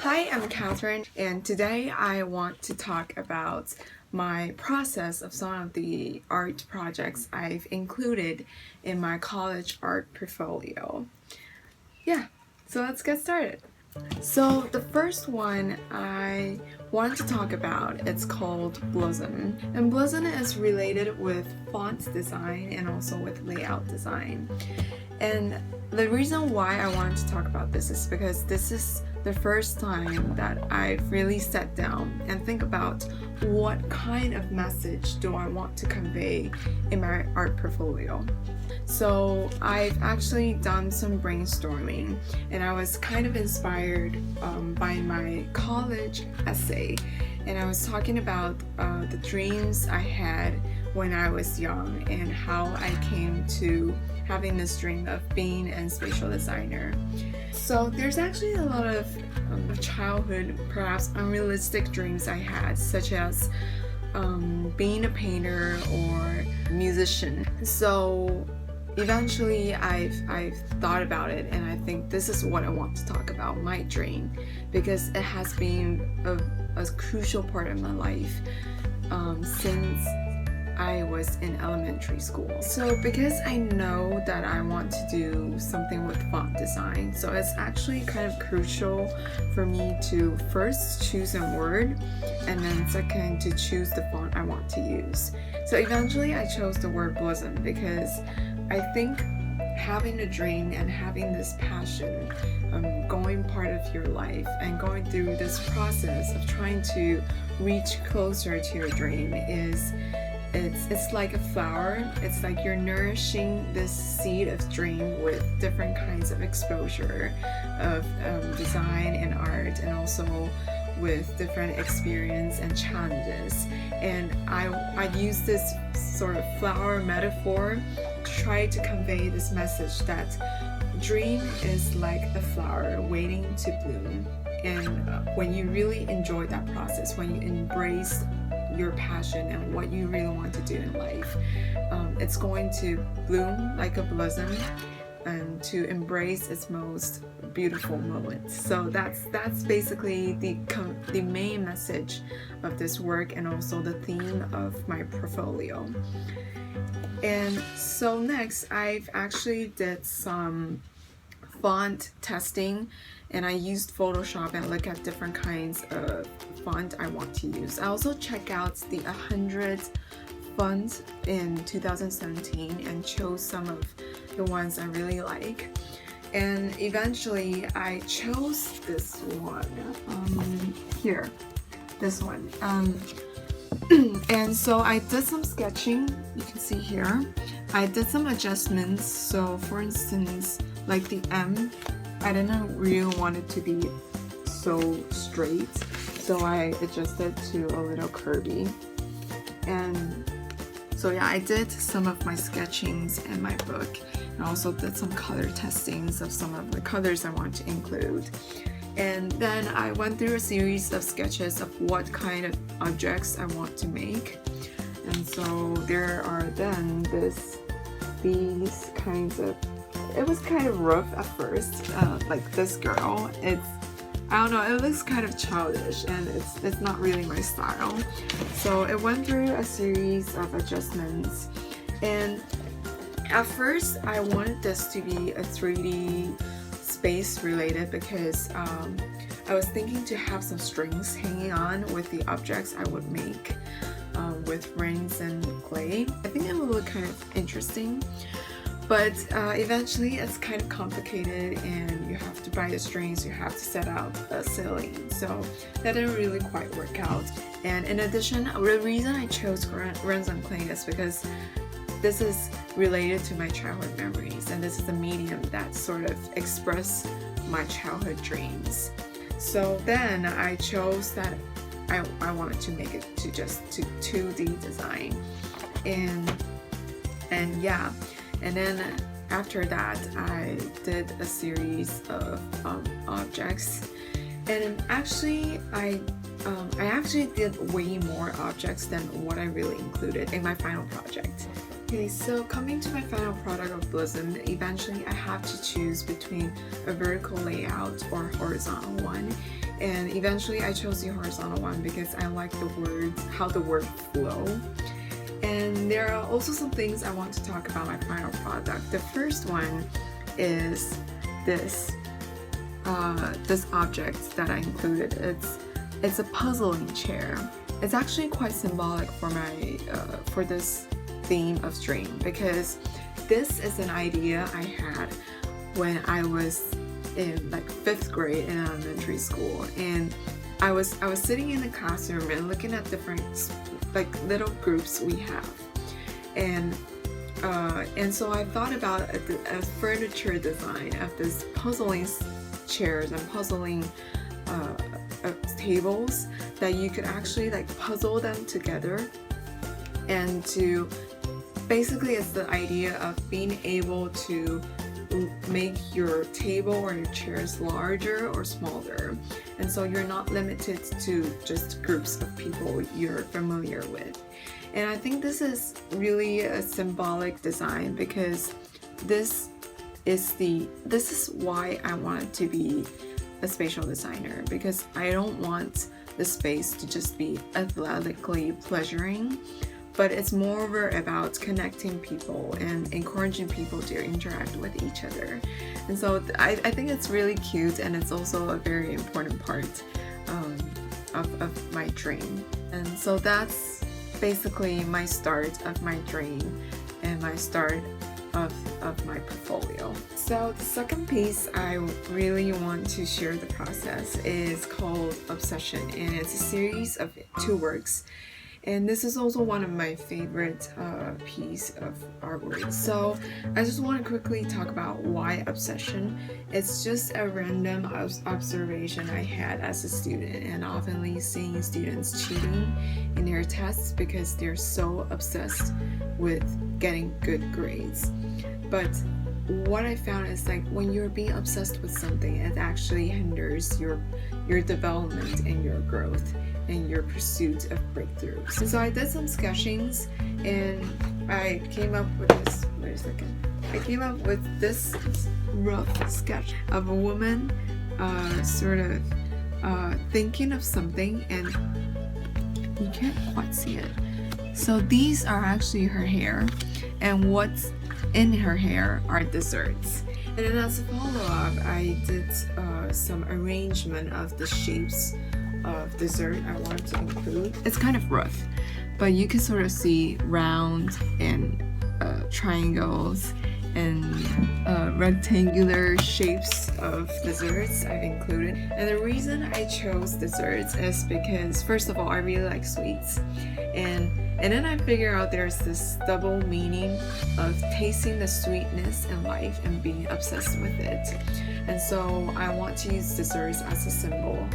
Hi, I'm Catherine, and today I want to talk about my process of some of the art projects I've included in my college art portfolio. Yeah, so let's get started. So the first one I want to talk about, it's called Blossom. And Blossom is related with font design and also with layout design. And the reason why I wanted to talk about this is because this is the first time that I've really sat down and think about what kind of message do I want to convey in my art portfolio. So I've actually done some brainstorming, and I was kind of inspired by my college essay, and I was talking about the dreams I had when I was young and how I came to having this dream of being a spatial designer. So there's actually a lot of childhood, perhaps unrealistic dreams I had, such as being a painter or musician. So eventually I've thought about it, and I think this is what I want to talk about, my dream, because it has been a crucial part of my life since I was in elementary school. So because I know that I want to do something with font design, so it's actually kind of crucial for me to first choose a word, and then second to choose the font I want to use. So eventually I chose the word Blossom because I think having a dream and having this passion going part of your life and going through this process of trying to reach closer to your dream is it's like a flower. It's like you're nourishing this seed of dream with different kinds of exposure of design and art, and also with different experience and challenges. And I use this sort of flower metaphor to try to convey this message that dream is like a flower waiting to bloom. And when you really enjoy that process, when you embrace your passion and what you really want to do in life, it's going to bloom like a blossom and to embrace its most beautiful moments. So that's basically the main message of this work, and also the theme of my portfolio. And so next, I've actually did some font testing, and I used Photoshop and look at different kinds of font I want to use. I also check out the 100 fonts in 2017 and chose some of the ones I really like. And eventually I chose this one here, this one. And so I did some sketching, you can see here. I did some adjustments. So for instance, like the M, I didn't really want it to be so straight, so I adjusted to a little curvy. And so yeah, I did some of my sketchings in my book, and also did some color testings of some of the colors I want to include. And then I went through a series of sketches of what kind of objects I want to make. And so there are then these kinds of, it was kind of rough at first, like this girl. I don't know, it looks kind of childish, and it's not really my style. So it went through a series of adjustments, and at first I wanted this to be a 3D space related because I was thinking to have some strings hanging on with the objects I would make with rings and clay. I think it will look kind of interesting. But eventually it's kind of complicated, and you have to buy the strings, you have to set out a ceiling, so that didn't really quite work out. And in addition, the reason I chose rings and clay is because this is related to my childhood memories, and this is a medium that sort of express my childhood dreams. So then I chose that I wanted to make it to just to 2D design, and yeah. And then after that, I did a series of objects, and actually I actually did way more objects than what I really included in my final project. Okay, so coming to my final product of Blossom, eventually I have to choose between a vertical layout or horizontal one. And eventually I chose the horizontal one because I like how the words flow. And there are also some things I want to talk about my final product. The first one is this object that I included. It's a puzzling chair. It's actually quite symbolic for this theme of dream, because this is an idea I had when I was in like 5th grade in elementary school, and I was sitting in the classroom and looking at different like little groups we have, and so I thought about a furniture design of this puzzling chairs and puzzling tables that you could actually like puzzle them together, and to basically it's the idea of being able to make your table or your chairs larger or smaller, and so you're not limited to just groups of people you're familiar with. And I think this is really a symbolic design, because this is why I wanted to be a spatial designer, because I don't want the space to just be athletically pleasuring, but it's more about connecting people and encouraging people to interact with each other. And so I think it's really cute, and it's also a very important part of my dream. And so that's basically my start of my dream and my start of my portfolio. So the second piece I really want to share the process is called Obsession, and it's a series of 2 works. And this is also one of my favorite piece of artwork. So I just want to quickly talk about why obsession. It's just a random observation I had as a student, and oftenly seeing students cheating in their tests because they're so obsessed with getting good grades. But what I found is like when you're being obsessed with something, it actually hinders your development and your growth and your pursuit of breakthroughs. And so I did some sketchings, and I came up with this. Wait a second. I came up with this rough sketch of a woman, sort of thinking of something, and you can't quite see it. So these are actually her hair, and what's in her hair are desserts. And then as a follow-up, I did some arrangement of the shapes of dessert I wanted to include. It's kind of rough, but you can sort of see round and triangles and rectangular shapes of desserts I've included. And the reason I chose desserts is because, first of all, I really like sweets, and then I figure out there's this double meaning of tasting the sweetness in life and being obsessed with it. And so I want to use desserts as a symbol